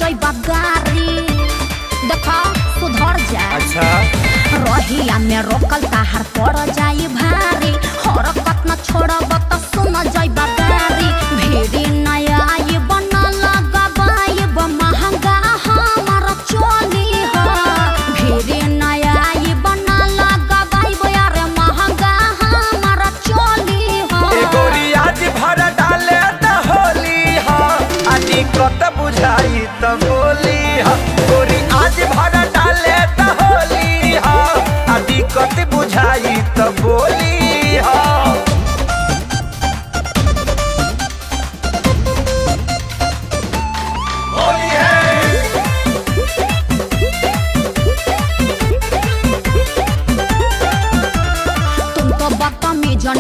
जइबा गारी देखा सुधर जा। अच्छा रहिया में रोकल ताहार पड़ जाई भारी हरकत न छोड़ब त सुन जइबा गारी भीड़ी नया ये बना लगाबाई महंगा हमारा चोली हो भीड़ी नया ये बना लगाबाई यार महंगा हमारा चोली हो। गोरी आज भर डाले त होली हो आदि कत बुझाई त बोली हो गोरी आज भर डाले त होली हो आदि कत बुझाई त बोली हो।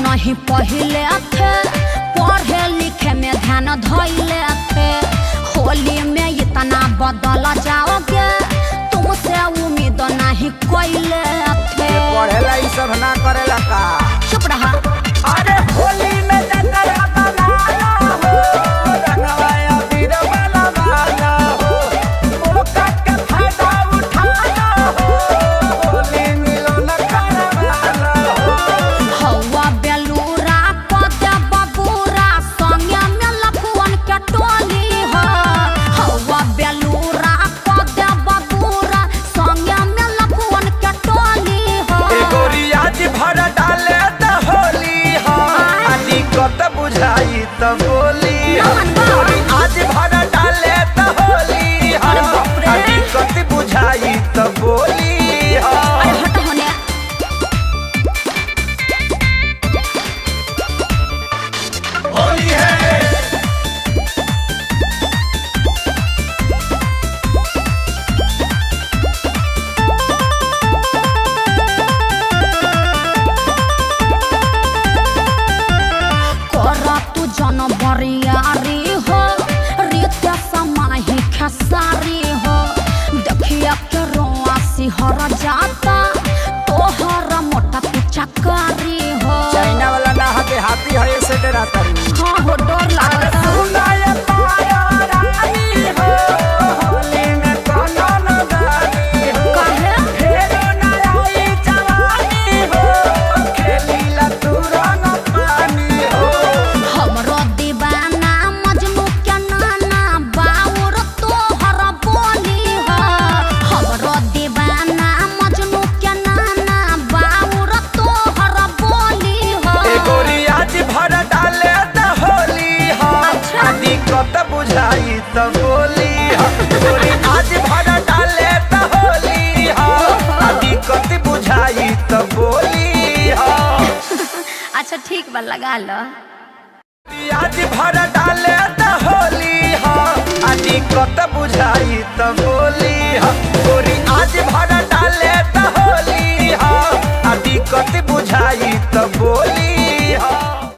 नहीं पहले थे पढ़े लिखे में ध्यान धैले थे होली में इतना बदल जाओगे तुमसे उम्मीद नहीं कोइले थे। पढ़ेला ई सब ना करेला का चुप रहा। अरे होली में जतरा बनाना हो रंगवाया वीर बनवाना हो मौका के फायदा उठाना हो होली मिलन करवाना हो। हवा बेलूरा पद बबूरा संगे में लफुअन के टोली हो हवा बेलूरा पद बबूरा संगे में लफुअन के टोली हो। गोरी आज भर डाले त होली हो आदि कत बुझाई त बोली हो गोरी आज भर डाले त होली हो आदि कत बुझाई त बोली हो। अरे हट होने होली है तू जन बरियारी हो रीत समाही खेसारी हो देखिया के रोआ सिहर जाता तोहर मोटा पिचकारी हो। चाइना वाला ना हके हाथी है से डराता हाँ हो डर लगता सुनाए पाया रानी हो होली में कोनो न गानी हो काहे फेरो ना आई जवानी हो खेलीला तू रंग पानी हो। हमरो दीवाना मजनू के नाना बाउर तोहर बोली हो हमरो दीवाना मजनू के नाना बाउर तोहर बोली हो। गोरी आज भर डाले त होली हो आदि कत बुझाई त बोली हो गोरी आज भर डाले त होली हो आदि कत बुझाई त बोली हो। अच्छा ठीक बा लगा लो। आज भर डाले त होली हो आदि कत बुझाई त बोली हो गोरी आज भर डाले त होली हो आदि कत बुझाई त बोली हो।